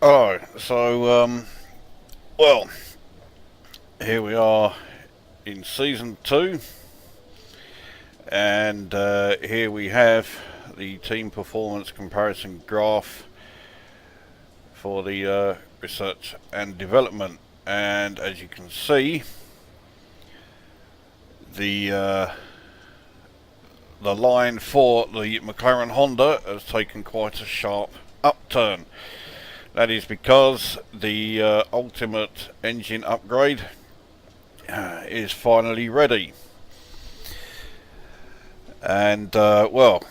Alright, well, here we are in season 2, and here we have the team performance comparison graph for the research and development. And as you can see, the line for the McLaren Honda has taken quite a sharp upturn. That is because the ultimate engine upgrade is finally ready. And well,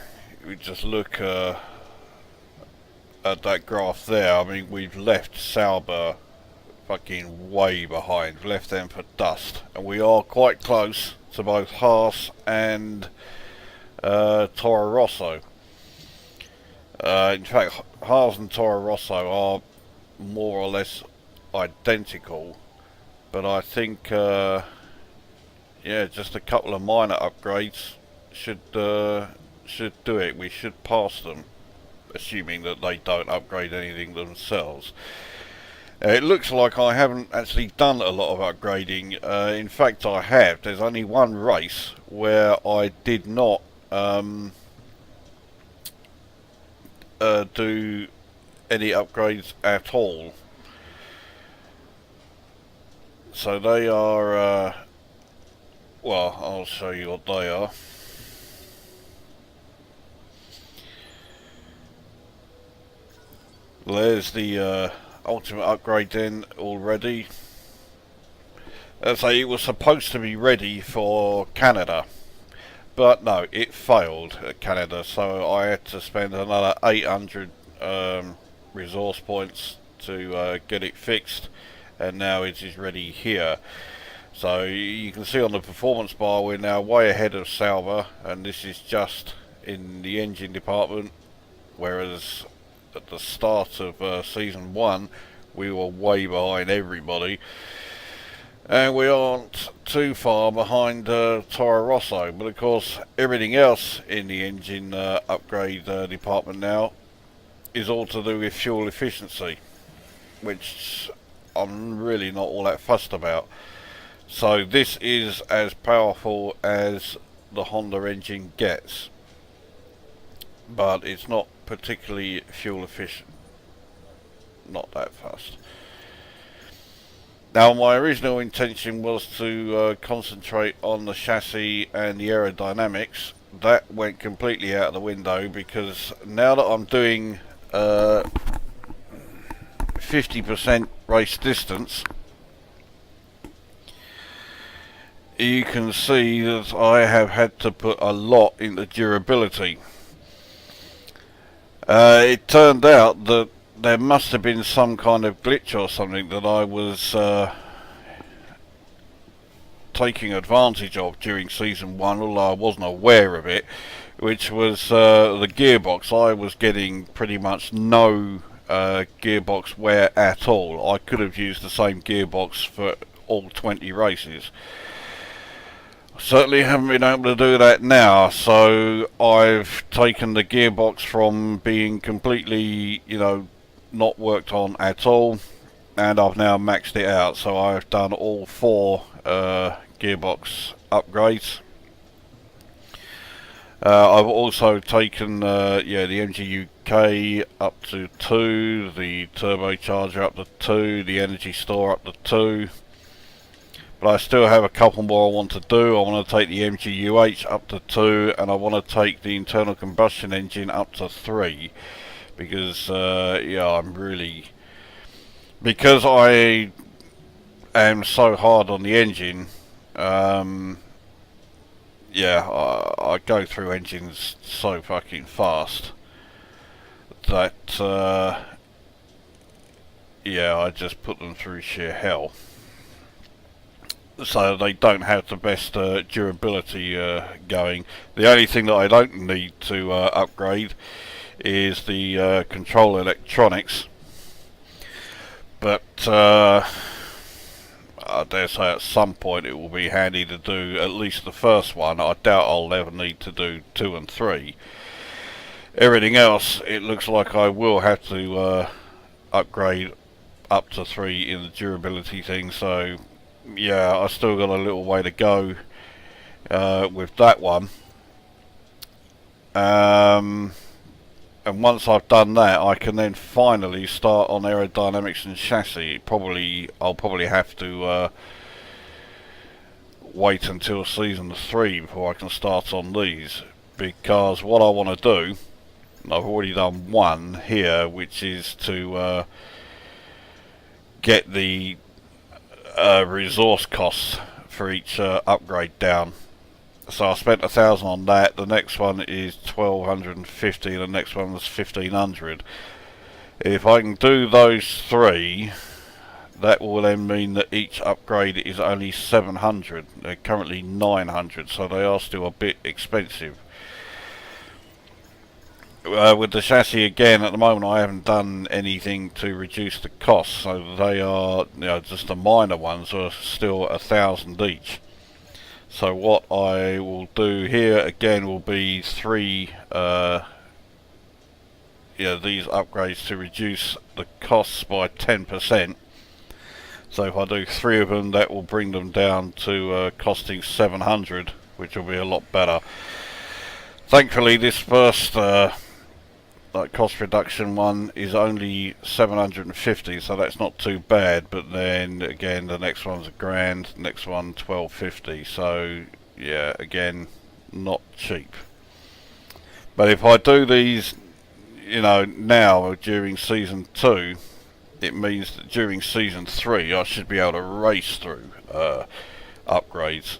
we just look at that graph there. I mean, we've left Sauber fucking way behind, left them for dust, and we are quite close to both Haas and Toro Rosso. In fact, Haas and Toro Rosso are more or less identical, but I think, yeah, just a couple of minor upgrades should do it. We should pass them, assuming that they don't upgrade anything themselves. It looks like I haven't actually done a lot of upgrading. In fact, I have. There's only one race where I did not do any upgrades at all. So they are, well, I'll show you what they are. There's the ultimate upgrade then already. So it was supposed to be ready for Canada, but no, it failed at Canada, so I had to spend another 800 resource points to get it fixed, and now it is ready here. So you can see on the performance bar we're now way ahead of Sauber, and this is just in the engine department, whereas at the start of season 1 we were way behind everybody. And we aren't too far behind Toro Rosso, but of course everything else in the engine upgrade department now is all to do with fuel efficiency, which I'm really not all that fussed about. So this is as powerful as the Honda engine gets, but it's not particularly fuel efficient. Not that fast. Now, my original intention was to concentrate on the chassis and the aerodynamics. That went completely out of the window, because now that I'm doing 50% race distance, you can see that I have had to put a lot into durability. It turned out that there must have been some kind of glitch or something that I was taking advantage of during season 1, although I wasn't aware of it, which was the gearbox. I was getting pretty much no gearbox wear at all. I could have used the same gearbox for all 20 races. Certainly haven't been able to do that now, so I've taken the gearbox from being completely, you know, not worked on at all, and I've now maxed it out. So I've done all 4 gearbox upgrades. I've also taken yeah, the MGUK up to 2, the turbocharger up to 2, the energy store up to 2. But I still have a couple more I want to do. I want to take the MGUH up to 2, and I want to take the internal combustion engine up to 3. Because, yeah, I'm really... Because I am so hard on the engine, yeah, I go through engines so fucking fast that, yeah, I just put them through sheer hell. So they don't have the best durability going. The only thing that I don't need to upgrade is the control electronics, but I dare say at some point it will be handy to do at least the first one. I doubt I'll ever need to do 2 and 3. Everything else, it looks like I will have to upgrade up to 3 in the durability thing, so yeah, I still got a little way to go with that one. And once I've done that, I can then finally start on aerodynamics and chassis. I'll probably have to wait until season 3 before I can start on these, because what I want to do, I've already done one here, which is to get the resource costs for each upgrade down. So I spent 1,000 on that. The next one is 1,250. The next one was 1,500. If I can do those 3, that will then mean that each upgrade is only 700. They're currently 900, so they are still a bit expensive. With the chassis again, at the moment I haven't done anything to reduce the cost, so they are, just the minor ones are still 1,000 each. So what I will do here again will be 3 these upgrades to reduce the costs by 10%. So if I do 3 of them, that will bring them down to costing 700, which will be a lot better. Thankfully this first cost reduction one is only 750, so that's not too bad, but then again the next one's £1,000, next one 1,250, so yeah, again, not cheap. But if I do these now during season 2, it means that during season 3 I should be able to race through upgrades.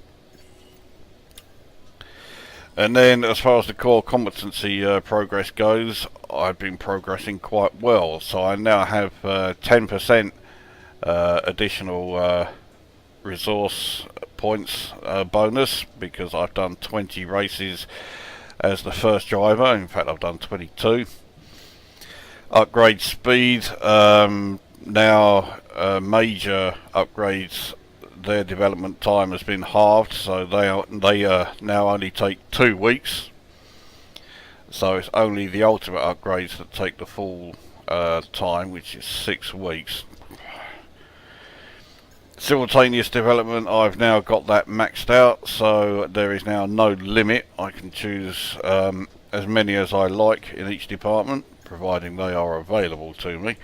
And then as far as the core competency progress goes, I've been progressing quite well. So I now have 10% additional resource points bonus, because I've done 20 races as the first driver. In fact, I've done 22. Upgrade speed, now major upgrades, their development time has been halved, so they now only take 2 weeks. So it's only the ultimate upgrades that take the full time, which is 6 weeks. Simultaneous development, I've now got that maxed out, so there is now no limit. I can choose as many as I like in each department, providing they are available to me.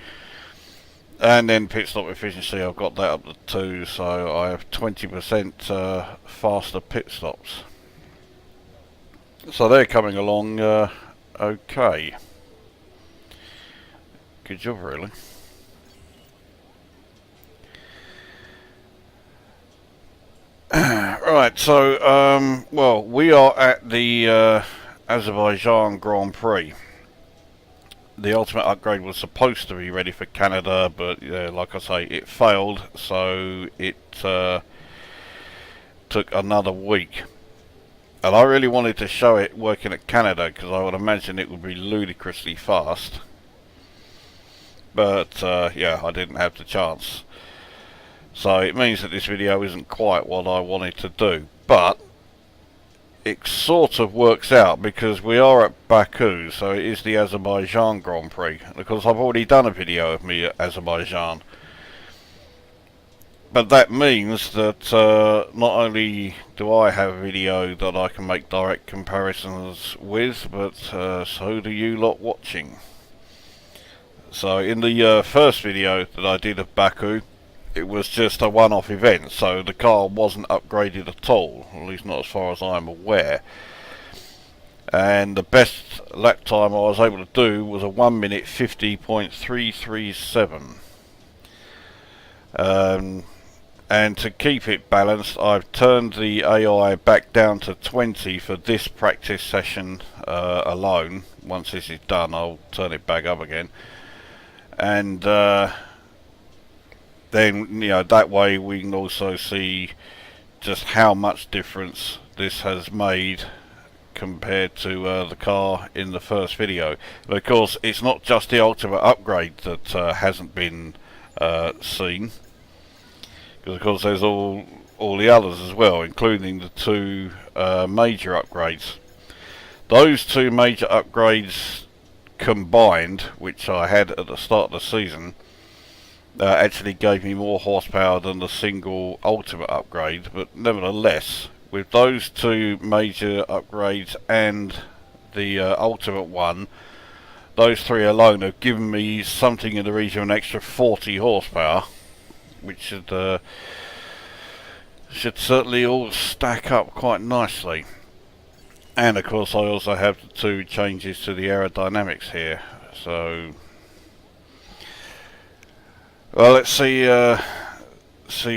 And then pit stop efficiency, I've got that up to 2, so I have 20% faster pit stops. So they're coming along okay. Good job, really. Right, so well, we are at the Azerbaijan Grand Prix. The ultimate upgrade was supposed to be ready for Canada, but like I say, it failed, so it took another week. And I really wanted to show it working at Canada, because I would imagine it would be ludicrously fast. But yeah, I didn't have the chance. So it means that this video isn't quite what I wanted to do. But it sort of works out, because we are at Baku, so it is the Azerbaijan Grand Prix. And of course I've already done a video of me at Azerbaijan. But that means that not only do I have a video that I can make direct comparisons with, but so do you lot watching. So in the first video that I did of Baku, it was just a one-off event, so the car wasn't upgraded at all, at least not as far as I'm aware. And the best lap time I was able to do was a 1 minute 50.337. And to keep it balanced, I've turned the AI back down to 20 for this practice session alone. Once this is done, I'll turn it back up again. And then, that way we can also see just how much difference this has made compared to the car in the first video. But of course, it's not just the ultimate upgrade that hasn't been seen, because of course there's all the others as well, including the 2 major upgrades. Those 2 major upgrades combined, which I had at the start of the season, actually gave me more horsepower than the single ultimate upgrade, but nevertheless, with those two major upgrades and the ultimate one, those three alone have given me something in the region of an extra 40 horsepower, which should certainly all stack up quite nicely. And of course I also have the two changes to the aerodynamics here, so well, let's see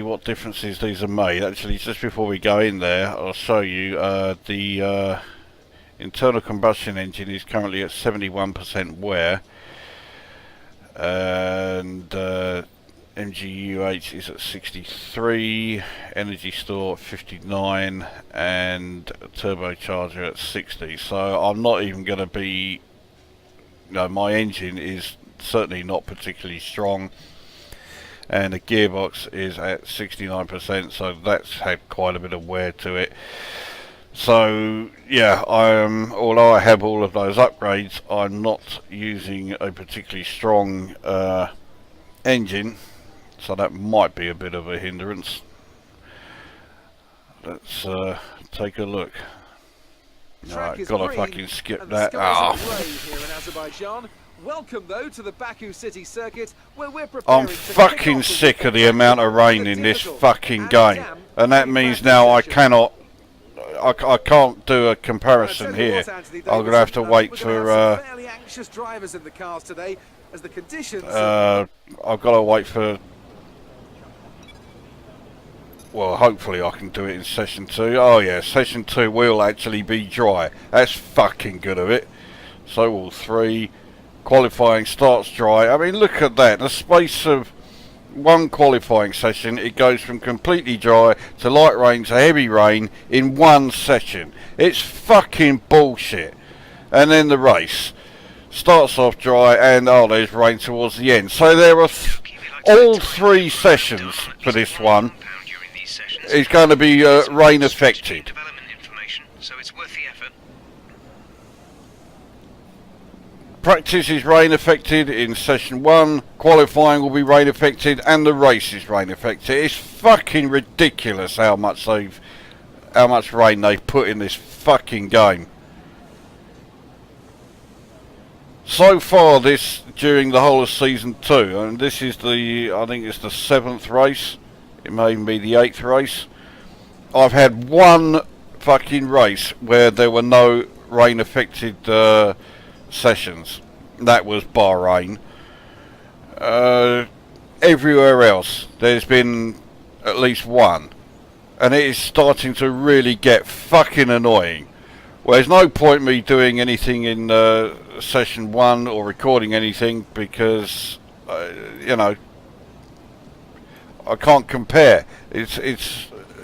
what differences these have made. Actually, just before we go in there, I'll show you the internal combustion engine is currently at 71% wear, and MGUH is at 63, energy store at 59, and turbocharger at 60. So I'm not even going to be, my engine is certainly not particularly strong, and the gearbox is at 69%, so that's had quite a bit of wear to it. So yeah, although I have all of those upgrades, I'm not using a particularly strong engine, so that might be a bit of a hindrance. Let's take a look. Alright, gotta fucking skip that. Here in Azerbaijan. Welcome though to the Baku city circuit, where we're preparing. I'm fucking sick of the amount of rain in this fucking game, and that means now I cannot. I can't do a comparison here. I'm gonna have to wait for. Fairly anxious drivers in the cars today, as the conditions. I've got to wait for. Well, hopefully I can do it in session 2. Oh yeah, session 2 will actually be dry. That's fucking good of it. So will 3. Qualifying starts dry. I mean, look at that. In the space of one qualifying session, it goes from completely dry to light rain to heavy rain in one session. It's fucking bullshit. And then the race starts off dry, and there's rain towards the end. So there are all 3 sessions for this one. It's going to be rain affected. Practice is rain affected in session 1, qualifying will be rain affected, and the race is rain affected. It's fucking ridiculous how much rain they've put in this fucking game. So far during the whole of season 2, and this is I think it's the 7th race, it may even be the 8th race, I've had one fucking race where there were no rain affected sessions. That was Bahrain. Everywhere else there's been at least one, and it is starting to really get fucking annoying. Well, there's no point me doing anything in session 1 or recording anything because I can't compare. This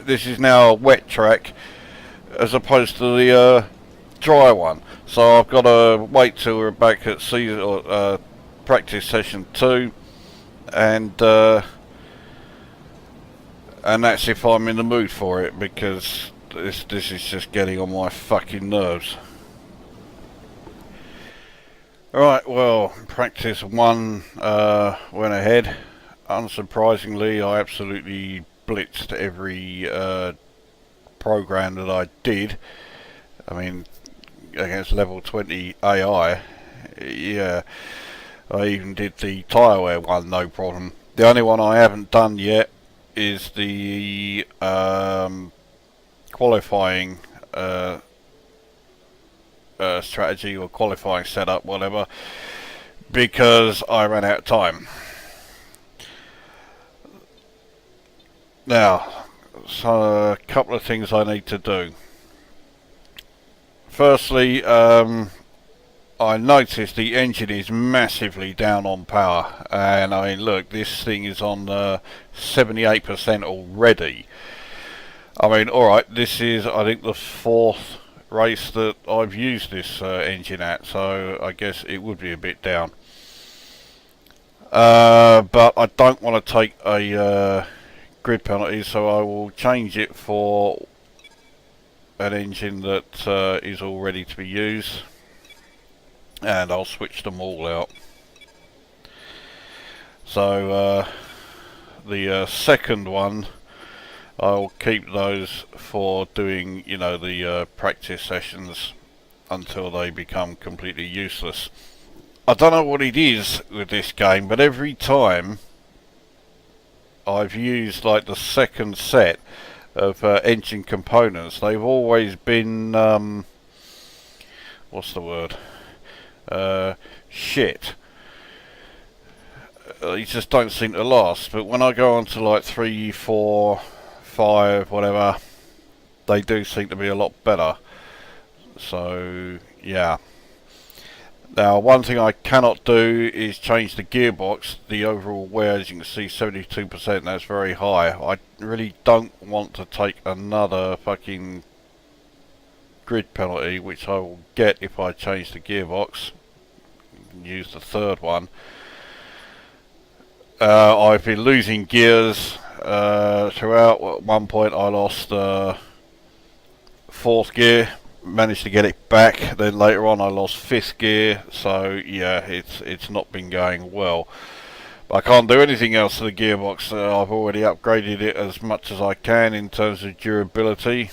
is now a wet track as opposed to the dry one. So I've got to wait till we're back at practice session 2, and that's if I'm in the mood for it, because this is just getting on my fucking nerves. Alright, well, practice 1 went ahead. Unsurprisingly, I absolutely blitzed every program that I did. I mean, against level 20 AI, yeah, I even did the tyre wear one, no problem. The only one I haven't done yet is the qualifying strategy or qualifying setup, whatever, because I ran out of time. Now, so a couple of things I need to do. Firstly, I noticed the engine is massively down on power, and I mean, look, this thing is on 78% already. I mean, alright, this is, I think, the 4th race that I've used this engine at, so I guess it would be a bit down. But I don't want to take a grid penalty, so I will change it for an engine that is all ready to be used, and I'll switch them all out. So The second one, I'll keep those for doing, you know, the practice sessions until they become completely useless. I don't know what it is with this game, but every time I've used like the second set of engine components, they've always been what's the word? Shit. You just don't seem to last. But when I go on to like 3, 4, 5, whatever, they do seem to be a lot better. So yeah. Now, one thing I cannot do is change the gearbox. The overall wear, as you can see, 72%. That's very high. I really don't want to take another fucking grid penalty, which I will get if I change the gearbox. Use the third one. I've been losing gears throughout. At one point I lost fourth gear, managed to get it back, then later on I lost fifth gear, so yeah, it's not been going well. But I can't do anything else to the gearbox. I've already upgraded it as much as I can in terms of durability,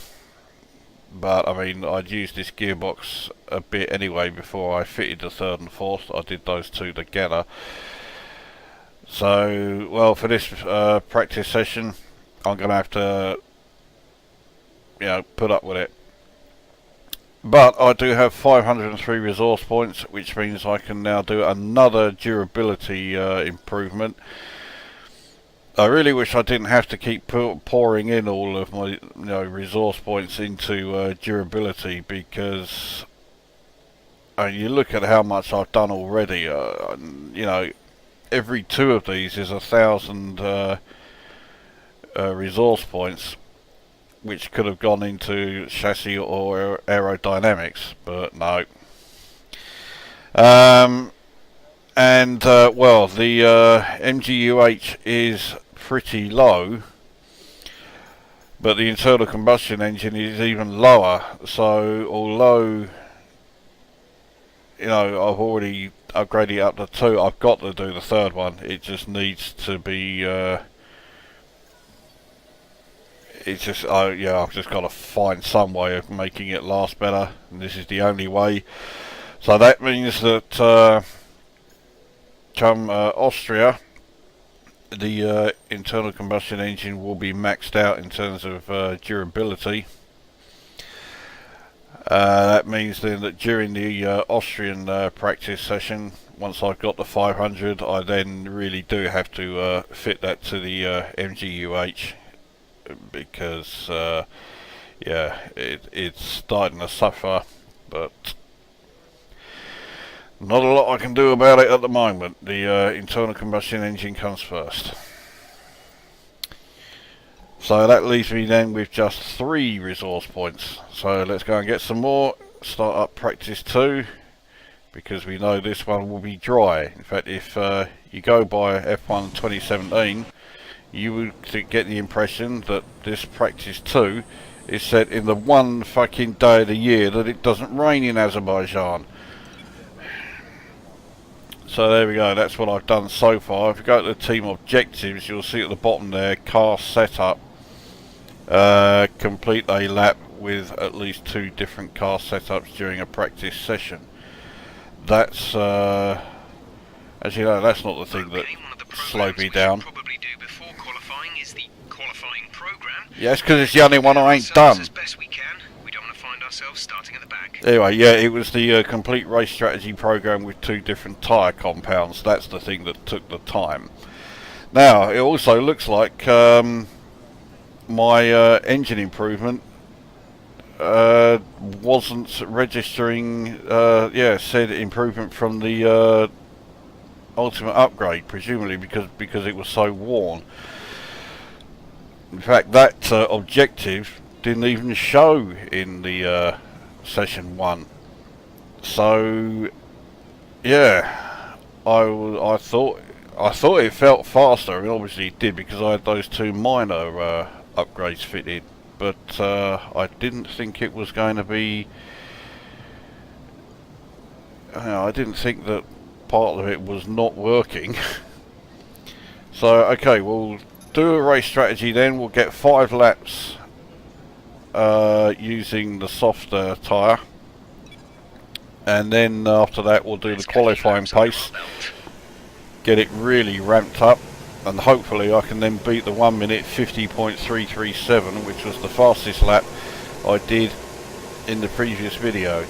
but I mean, I'd used this gearbox a bit anyway before I fitted the third and fourth. I did those two together. So, well, for this practice session, I'm going to have to, you know, put up with it. But I do have 503 resource points, which means I can now do another durability improvement. I really wish I didn't have to keep pouring in all of my, you know, resource points into durability, because you look at how much I've done already. You know, every 2 of these is 1,000 resource points, which could have gone into chassis or aerodynamics, but no. Well, the MGUH is pretty low, but the internal combustion engine is even lower. So although, you know, I've already upgraded it up to 2, I've got to do the third one. It just needs to be it's just, yeah, I've just got to find some way of making it last better, and this is the only way. So that means that come Austria, the internal combustion engine will be maxed out in terms of durability. That means then that during the Austrian practice session, once I've got the 500, I then really do have to fit that to the MGUH, because yeah, it's starting to suffer, but not a lot I can do about it at the moment. The internal combustion engine comes first. So that leaves me then with just 3 resource points. So let's go and get some more. Start up practice 2, because we know this one will be dry. In fact, if you go by F1 2017, you would get the impression that this practice 2 is set in the one fucking day of the year that it doesn't rain in Azerbaijan. So there we go, that's what I've done so far. If you go to the team objectives, you'll see at the bottom there, car setup. Complete a lap with at least 2 different car setups during a practice session. That's, as you know, that's not the thing that slowed me down. Yeah, it's because it's the only one I ain't done. Anyway, yeah, it was the complete race strategy program with 2 different tyre compounds. That's the thing that took the time. Now, it also looks like my engine improvement wasn't registering, yeah, said improvement from the ultimate upgrade, presumably because it was so worn. In fact, that objective didn't even show in the session 1. So yeah, I thought it felt faster, and obviously it did, because I had those 2 minor upgrades fitted, but I didn't think it was going to be, I didn't think that part of it was not working. So okay, well, do a race strategy then. We'll get 5 laps using the softer tyre, and then after that we'll do the qualifying pace, get it really ramped up, and hopefully I can then beat the 1 minute 50.337, which was the fastest lap I did in the previous video.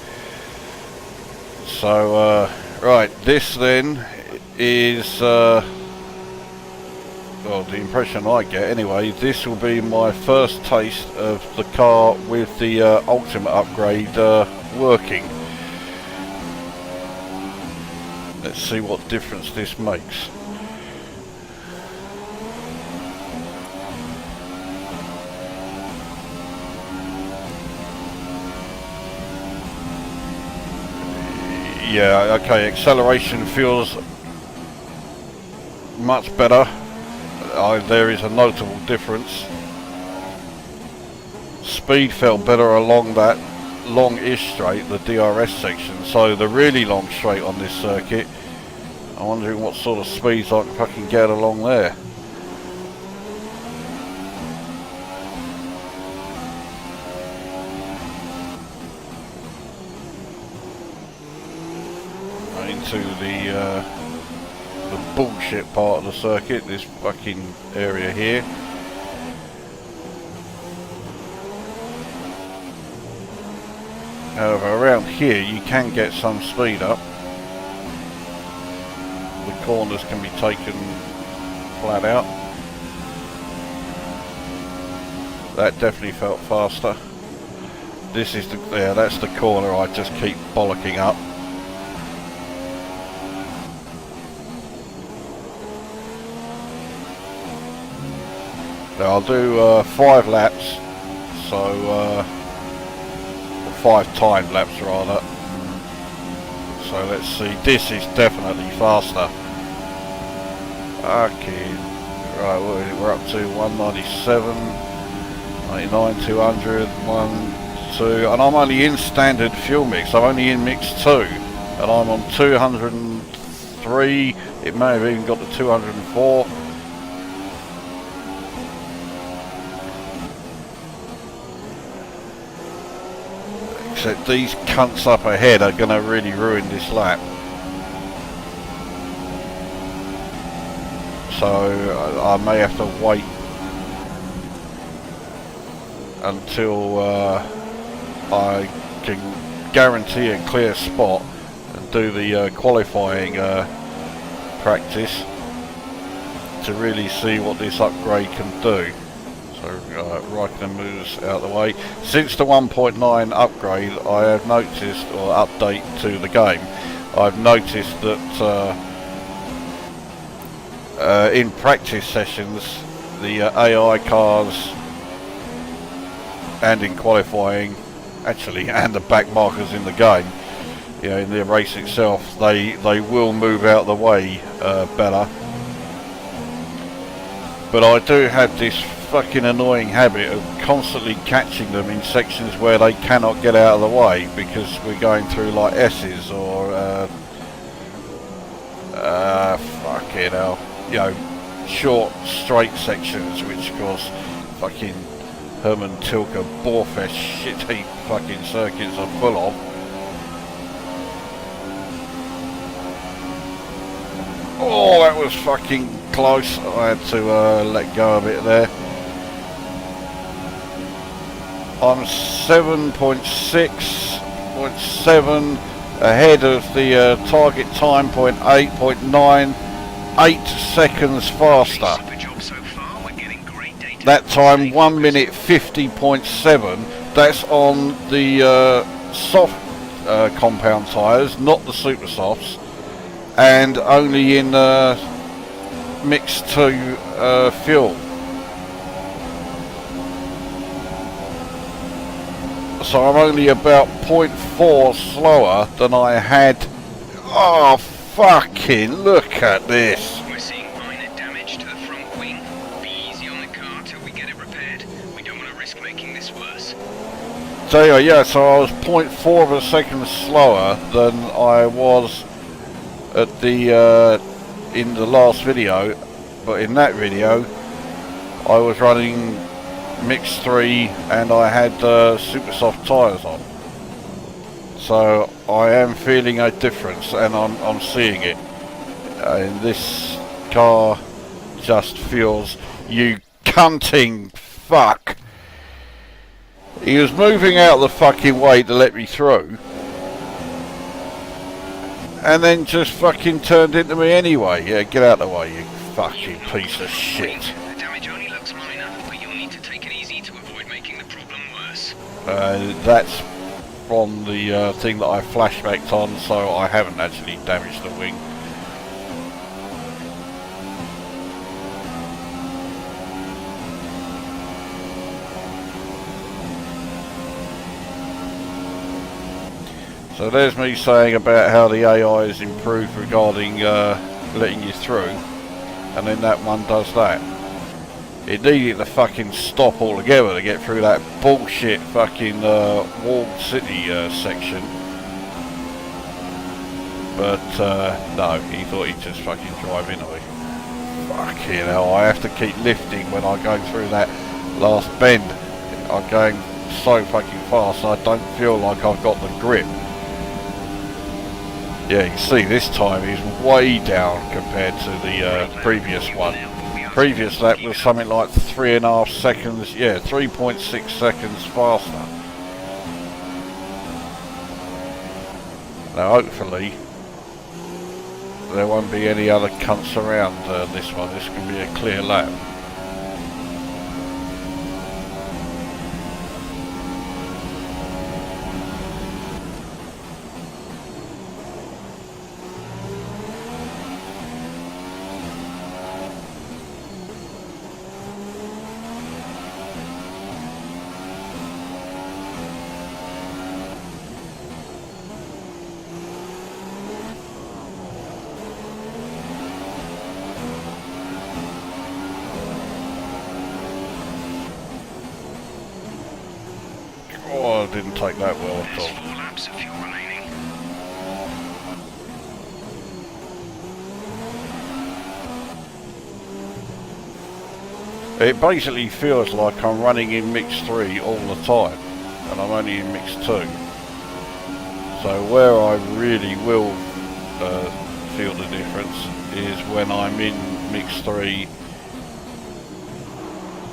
So right, this then is well, the impression I get anyway, this will be my first taste of the car with the ultimate upgrade working. Let's see what difference this makes. Yeah, okay, acceleration feels much better. There is a notable difference. Speed felt better along that long-ish straight, the DRS section, so the really long straight on this circuit, I'm wondering what sort of speeds I can fucking get along there. Into the bullshit part of the circuit, this fucking area here. However, around here you can get some speed up. The corners can be taken flat out. That definitely felt faster. This is the, yeah, that's the corner I just keep bollocking up. I'll do 5 laps, so 5 timed laps rather. So let's see, this is definitely faster. Okay, right, what is it? We're up to 197, 99, 200, 1, 2, and I'm only in standard fuel mix. I'm only in mix 2, and I'm on 203. It may have even got to 204. Except these cunts up ahead are going to really ruin this lap. So I may have to wait until I can guarantee a clear spot and do the qualifying practice to really see what this upgrade can do. So Raikkonen moves out of the way. Since the 1.9 upgrade, I have noticed, or update to the game, I've noticed that in practice sessions, the AI cars and in qualifying, actually, and the back markers in the game, you know, in the race itself, they will move out of the way better. But I do have this fucking annoying habit of constantly catching them in sections where they cannot get out of the way because we're going through like S's or fucking hell, you know, short straight sections, which of course fucking Herman Tilke Borefest shitty fucking circuits are full of. Oh, that was fucking close. I had to let go a bit there. I'm 7.6.7 ahead of the target time, 0.8, 8 seconds faster. That time 1 minute 50.7. That's on the soft compound tyres, not the super softs, and only in mix 2 fuel. So I'm only about 0.4 slower than I had. Oh, fucking look at this. We're seeing minor damage to the front wing. Be easy on the car till we get it repaired. We don't want to risk making this worse. So yeah, so I was 0.4 of a second slower than I was at the in the last video, but in that video I was running Mix 3 and I had super soft tyres on. So I am feeling a difference, and I'm seeing it. And this car just feels, you cunting fuck. He was moving out the fucking way to let me through, and then just fucking turned into me anyway. Yeah, get out of the way, you fucking piece of shit. The damage only looks minor, but you'll need to take it easy to avoid making the problem worse. That's from the thing that I flashbacked on, so I haven't actually damaged the wing. So there's me saying about how the AI is improved regarding letting you through, and then that one does that. It needed to fucking stop altogether to get through that bullshit fucking walled city section. But no, he thought he'd just fucking drive into me. Fucking hell, I have to keep lifting when I go through that last bend. I'm going so fucking fast I don't feel like I've got the grip. Yeah, you can see this time he's way down compared to the previous one. Previous that was something like 3.5 seconds, yeah, 3.6 seconds faster. Now hopefully there won't be any other cunts around this one. This can be a clear lap. Oh, I didn't take that well at There's all. 4 laps of fuel remaining. It basically feels like I'm running in Mix 3 all the time, and I'm only in Mix 2. So where I really will feel the difference is when I'm in Mix 3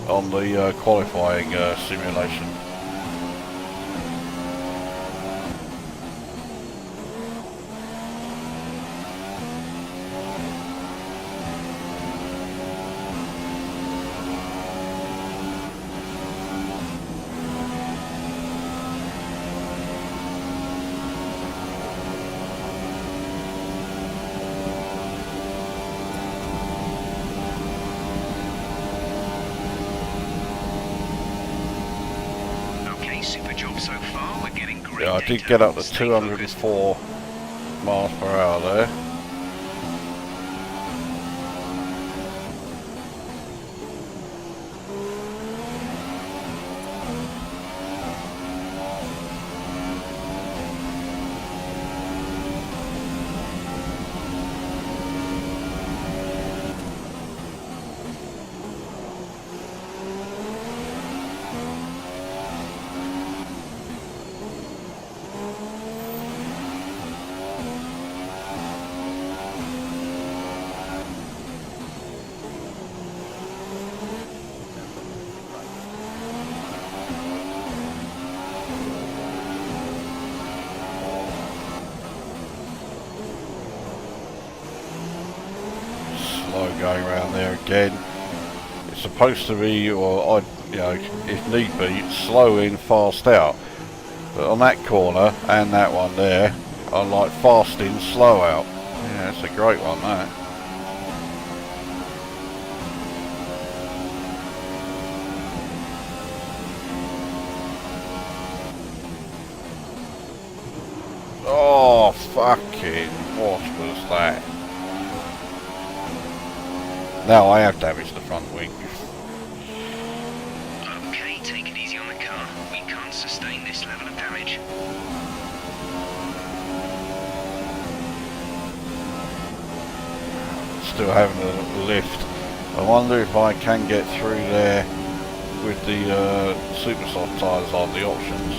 on the qualifying simulation. Super job so far, we're getting great. Yeah, I did get up to 204 miles per hour there. Going around there again. It's supposed to be, or you know, if need be, slow in, fast out. But on that corner and that one there, I'm like fast in, slow out. Yeah, that's a great one, that. Oh, fucking, what was that? Now I have damaged the front wing. Okay, take it easy on the car. We can't sustain this level of damage. Still having a lift I wonder if I can get through there with the super soft tyres on the options.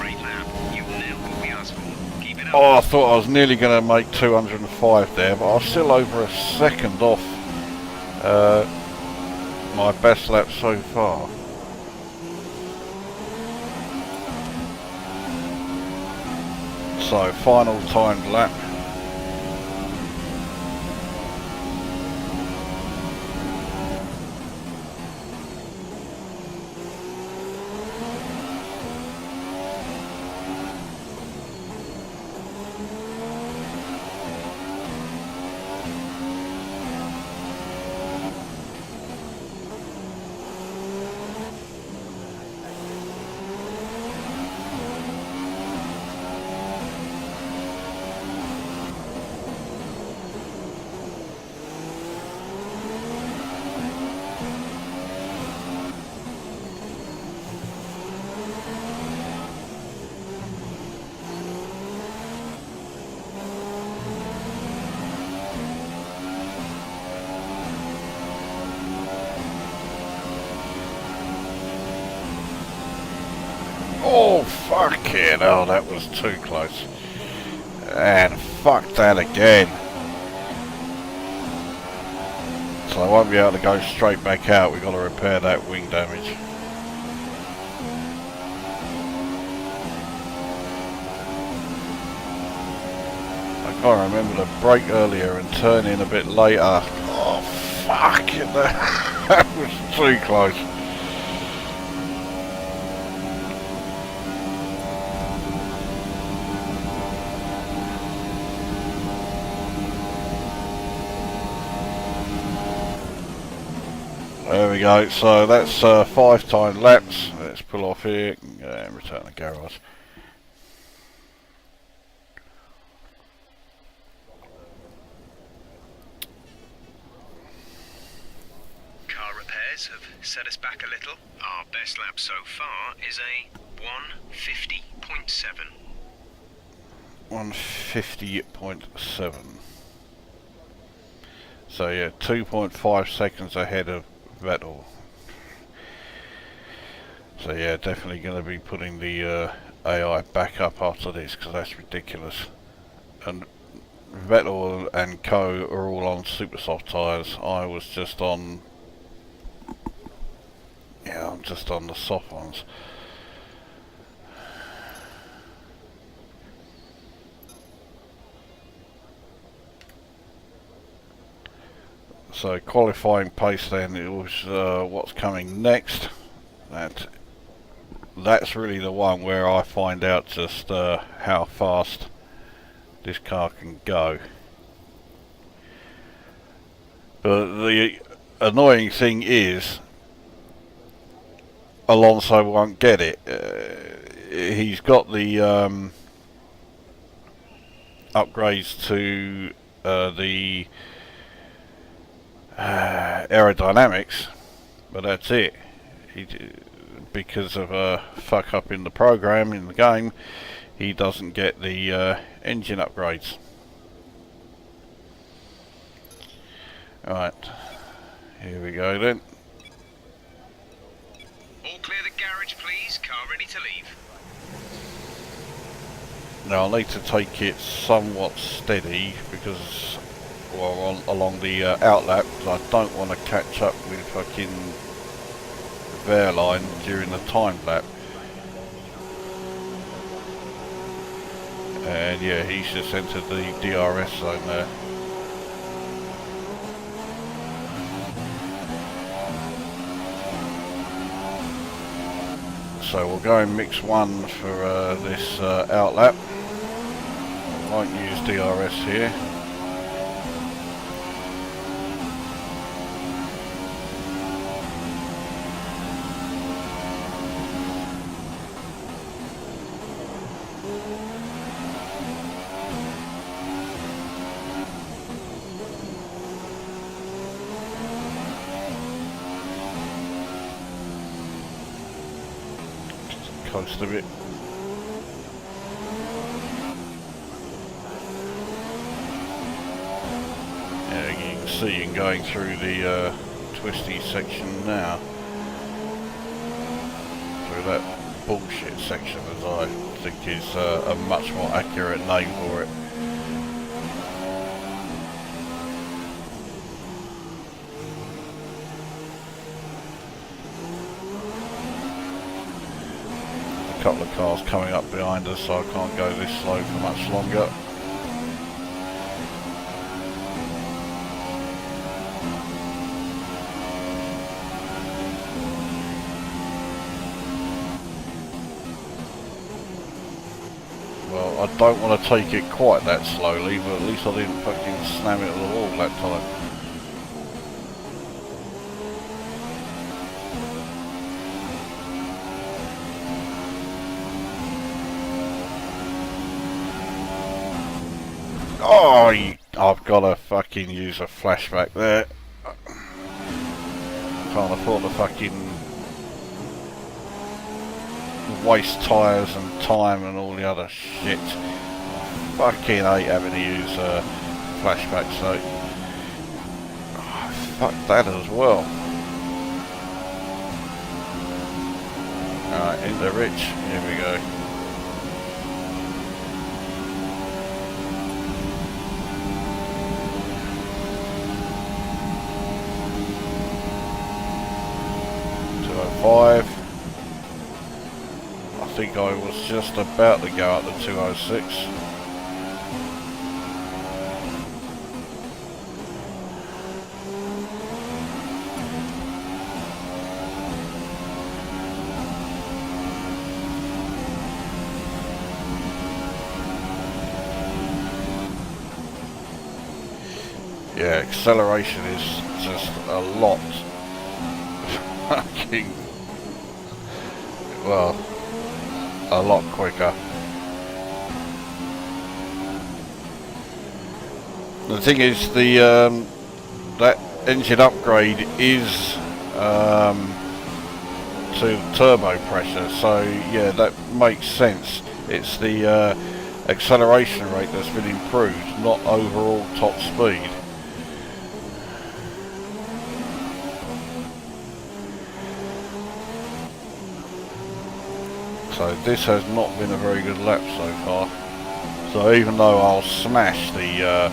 Great lap. You've nailed what we asked for. Keep it up. Oh, I thought I was nearly going to make 205 there, but I was still over a second off my best lap so far. So, final timed lap. Oh, fucking hell, that was too close. And fuck that again. So I won't be able to go straight back out, we've got to repair that wing damage. I can't remember to brake earlier and turn in a bit later. Oh, fucking that was too close. There we go, so that's 5 time laps. Let's pull off here and return to garage. Car repairs have set us back a little. Our best lap so far is a 150.7. 150.7. So yeah, 2.5 seconds ahead of Vettel. So yeah, definitely going to be putting the AI back up after this, because that's ridiculous. And Vettel and Co are all on super soft tyres. I was just on, yeah, I'm just on the soft ones. So qualifying pace then, it was what's coming next. That's really the one where I find out just how fast this car can go. But the annoying thing is Alonso won't get it. He's got the upgrades to the aerodynamics, but that's it. Because of a fuck up in the program in the game, he doesn't get the engine upgrades. Alright, here we go then. All clear the garage, please. Car ready to leave. Now I need to take it somewhat steady because, well, along the outlap, because I don't want to catch up with fucking Verline during the time lap. And yeah, he's just entered the DRS zone there. So we'll go in mix 1 for this outlap. I won't use DRS here. Coast a bit. seeing going through the twisty section now. Through that bullshit section, as I think is a much more accurate name for it. A couple of cars coming up behind us, so I can't go this slow for much longer. Well, I don't want to take it quite that slowly, but at least I didn't fucking slam it at the wall that time. Oh, I've got to fucking use a flashback there. Can't afford to fucking waste tyres and time and all the other shit. Fucking hate having to use flashback, so fuck that as well. Alright, into Rich, here we go. I think I was just about to go up to 206. Yeah, acceleration is just a lot fucking, well, a lot quicker. The thing is, the that engine upgrade is to turbo pressure, so yeah, that makes sense. It's the acceleration rate that's been improved, not overall top speed. So this has not been a very good lap so far. So even though I'll smash the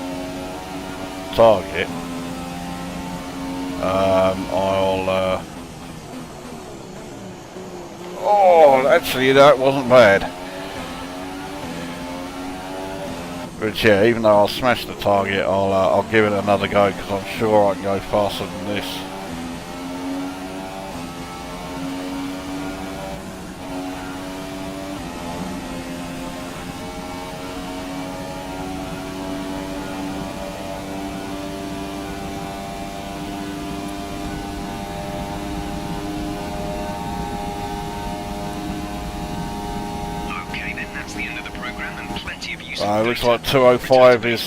target, I'll oh, actually that wasn't bad. But yeah, even though I'll smash the target, I'll give it another go, because I'm sure I can go faster than this. Looks like 205 is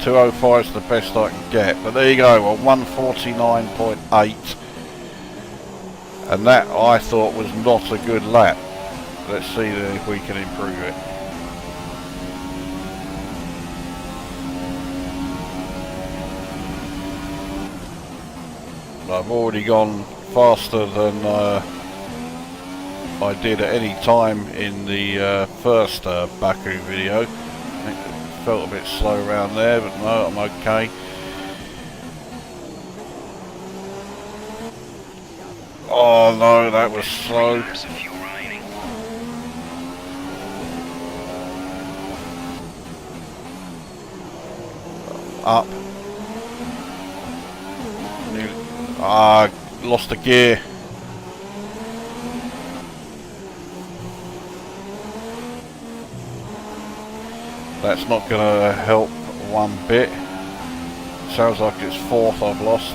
205 is the best I can get, but there you go, well, 149.8, and that I thought was not a good lap. Let's see if we can improve it. I've already gone faster than I did at any time in the first Baku video. I think it felt a bit slow around there, but no, I'm okay. Oh no, that was slow. Up. Lost a gear. That's not going to help one bit. Sounds like it's fourth I've lost.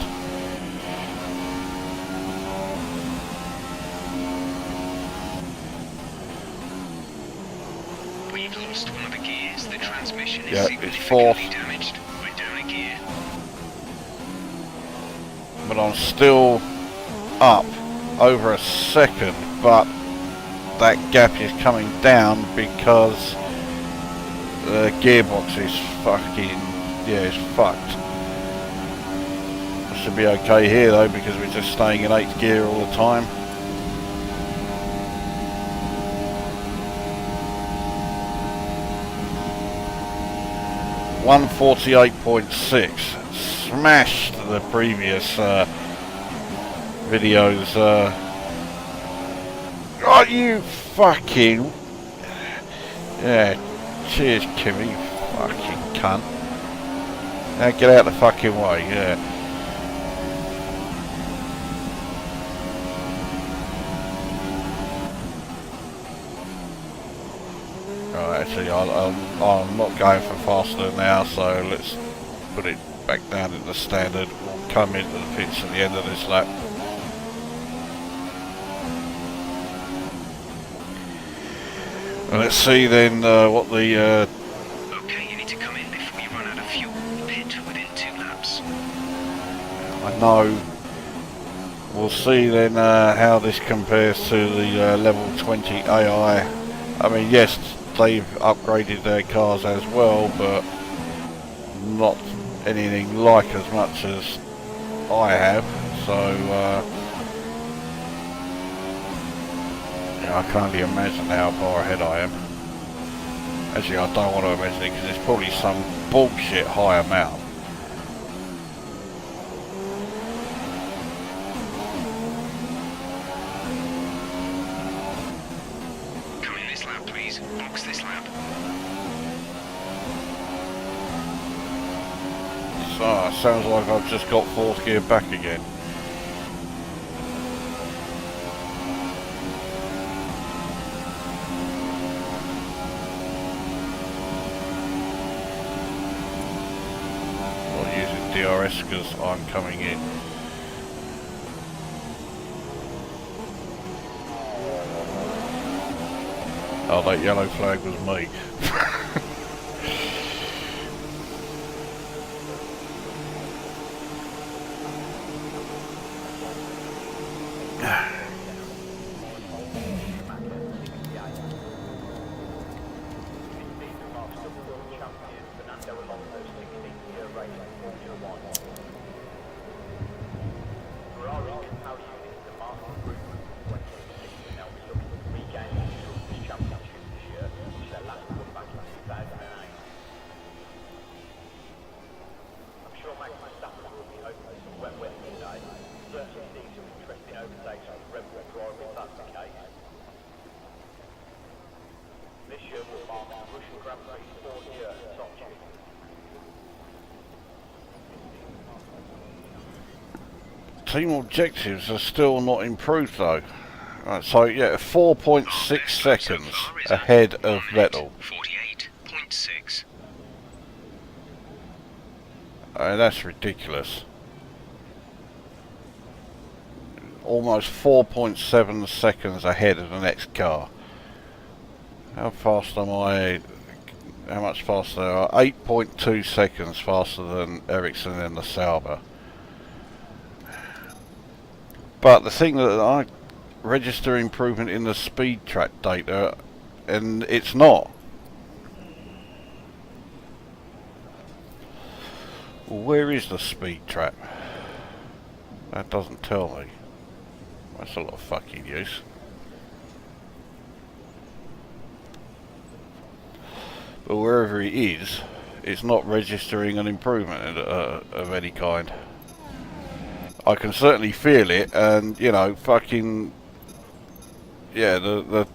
We've lost one of the gears. The transmission is it's fourth. damaged. We're down a gear. But I'm still up over a second, but that gap is coming down because the gearbox is fucking, yeah, it's fucked. Should be okay here though, because we're just staying in 8th gear all the time. .148.6, smashed the previous videos. Oh, you fucking... Yeah, cheers Kimmy, you fucking cunt. Now get out the fucking way, yeah. Right, actually I'm not going for faster now, so let's put it back down into the standard. We'll come into the pits at the end of this lap. And let's see then what the... Okay, you need to come in before you run out of fuel. Pit within 2 laps. I know. We'll see then how this compares to the level 20 AI. I mean, yes, they've upgraded their cars as well, but not anything like as much as I have. So yeah, I can only imagine how far ahead I am. Actually, I don't want to imagine it because it's probably some bullshit high amount. Box this lap. So, it sounds like I've just got 4th gear back again. Not using DRS because I'm coming in. Oh, that yellow flag was me. Team objectives are still not improved though. Right, so yeah, 4.6 seconds ahead of Vettel. 48.6. That's ridiculous. Almost 4.7 seconds ahead of the next car. How fast am I? How much faster? 8.2 seconds faster than Ericsson in the Sauber. But the thing that I register improvement in the speed track data, and it's not. Well, where is the speed trap? That doesn't tell me. That's a lot of fucking use. But wherever it is, it's not registering an improvement of any kind. I can certainly feel it, and you know, fucking yeah, the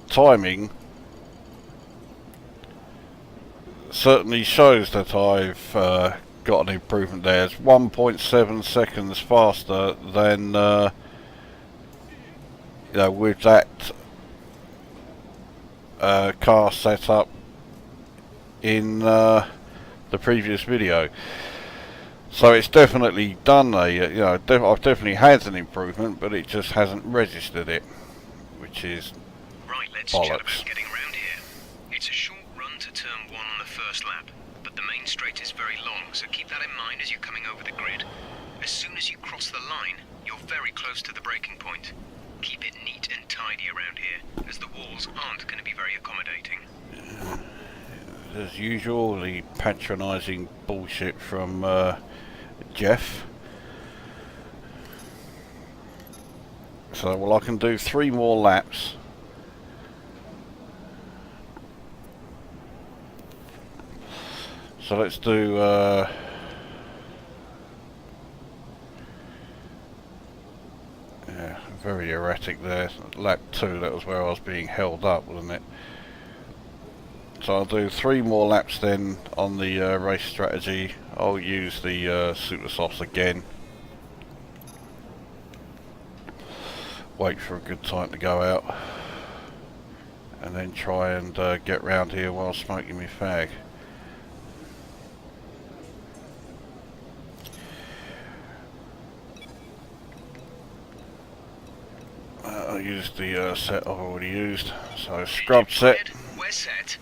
timing certainly shows that I've got an improvement there. It's 1.7 seconds faster than you know, with that car setup in the previous video. So it's definitely done a, you know, I've definitely had an improvement, but it just hasn't registered it, which is right. Let's bollocks. chat about getting around here. It's a short run to turn 1 on the first lap, but the main straight is very long, so keep that in mind as you're coming over the grid. As soon as you cross the line, you're very close to the braking point. Keep it neat and tidy around here, as the walls aren't going to be very accommodating. As usual, the patronising bullshit from Jeff. So, well, I can do 3 more laps. So let's do yeah, very erratic there. Lap 2, that was where I was being held up, wasn't it? So I'll do 3 more laps then on the race strategy. I'll use the super softs again. Wait for a good time to go out. And then try and get round here while smoking my fag. I'll use the set I've already used. So scrub set. We're set.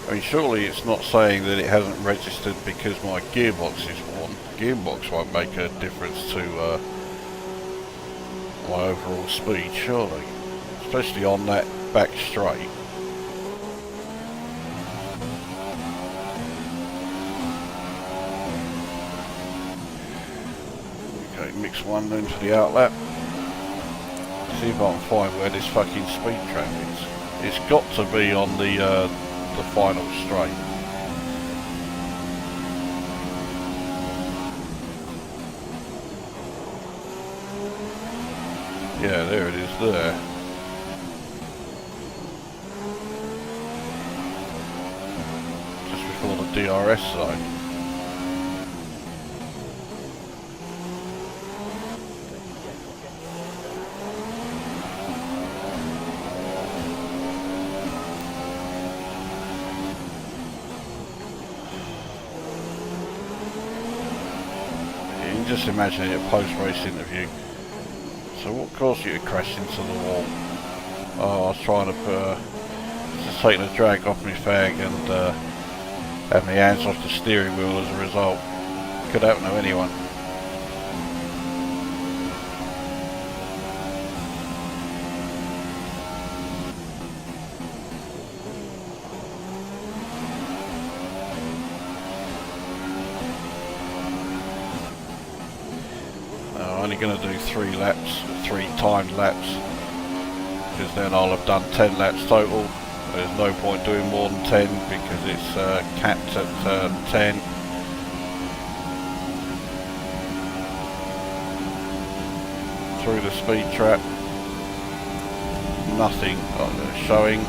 I mean, surely it's not saying that it hasn't registered because my gearbox is worn. Gearbox won't make a difference to my overall speed, surely. Especially on that back straight. Okay, mix 1 then for the outlap. See if I can find where this fucking speed trap is. It's got to be on the final straight. Yeah, there it is there. Just before the DRS zone. Just imagine it a post-race interview. So what caused you to crash into the wall? Oh, I was trying to just taking a drag off my fag and have my hands off the steering wheel as a result. Could happen to anyone. I'm only going to do 3 laps, 3 timed laps, because then I'll have done 10 laps total. There's no point doing more than 10 because it's capped at 10. Through the speed trap, nothing showing.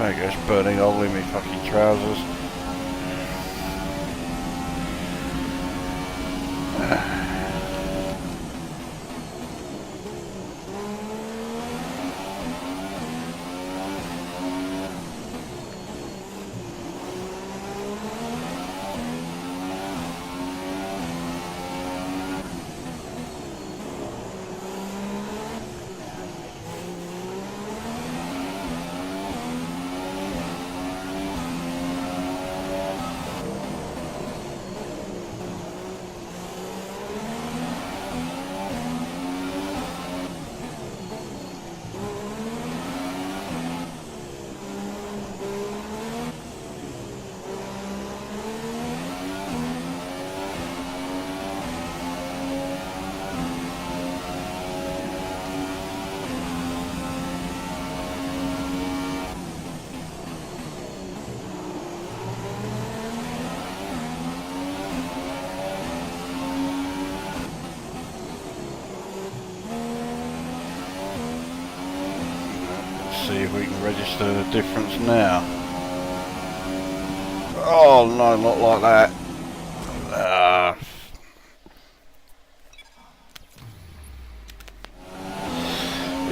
I guess burning hole in my fucking trousers. See if we can register the difference now. Oh no, not like that.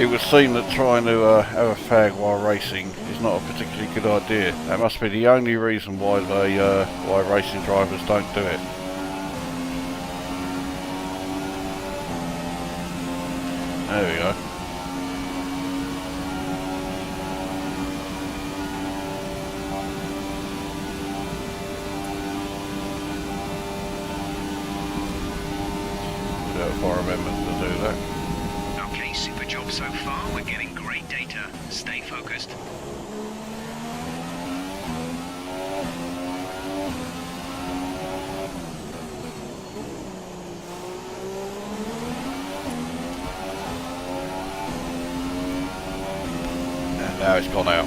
It would seem that trying to have a fag while racing is not a particularly good idea. That must be the only reason why why racing drivers don't do it. There we go. if I remember to do that. Okay, super job so far. We're getting great data. Stay focused. And now it's gone out.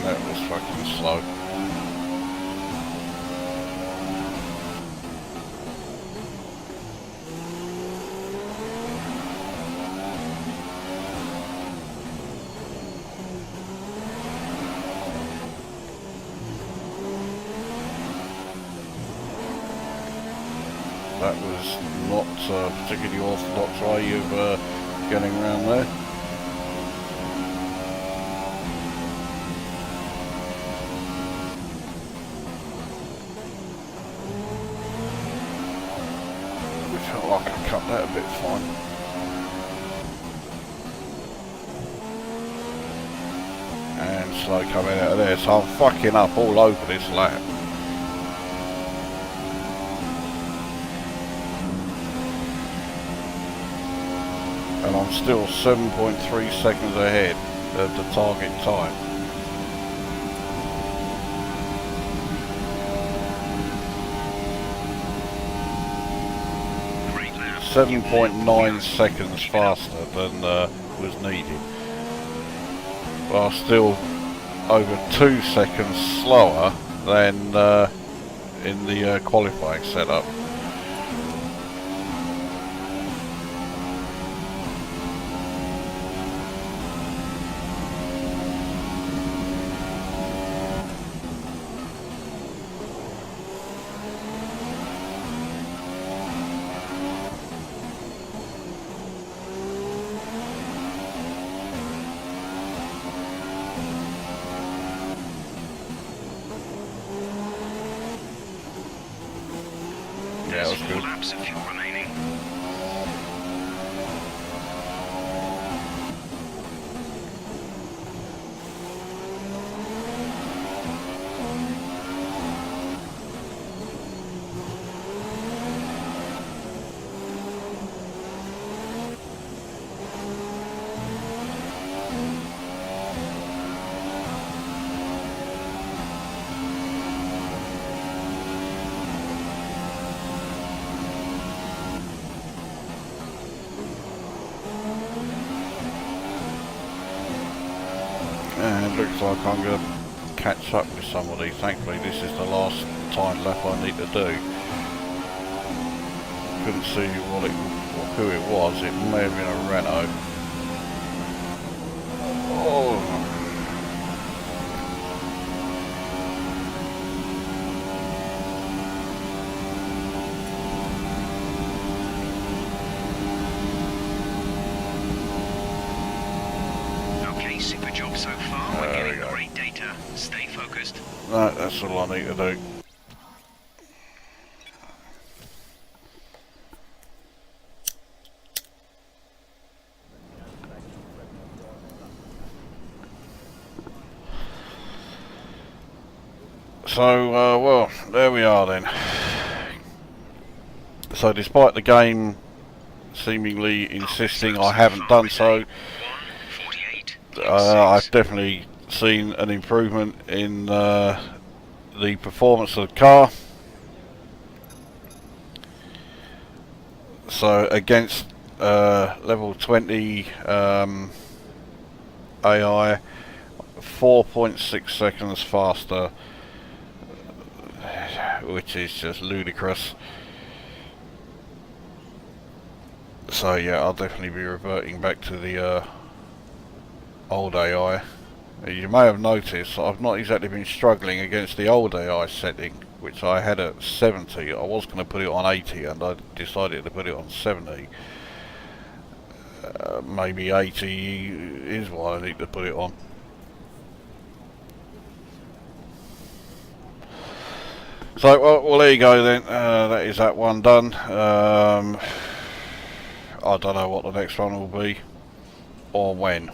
That was fucking slow. That was not a particularly orthodox way of getting around there. I felt like I cut that a bit fine. And slow coming out of there, so I'm fucking up all over this lap. And I'm still 7.3 seconds ahead of the target time. Great lap. 7.9 seconds faster than was needed. Well, still over 2 seconds slower than in the qualifying setup. Yeah, There's that's 4 good. laps of fuel remaining. And it looks like I'm going to catch up with somebody. Thankfully this is the last time lap I need to do. Couldn't see what it, or who it was. It may have been a Renault. Oh. Okay, super job so far. We're There we getting go. great data. Stay focused. Right, that's all I need to do. So, well, there we are then. So despite the game seemingly insisting I haven't done so, 1:48.6. I've definitely seen an improvement in the performance of the car. So against level 20 AI, 4.6 seconds faster, which is just ludicrous. So yeah, I'll definitely be reverting back to the old AI. You may have noticed I've not exactly been struggling against the old AI setting, which I had at 70. I was going to put it on 80 and I decided to put it on 70. Maybe 80 is what I need to put it on. So, well, there you go then. That is that one done. I don't know what the next one will be or when.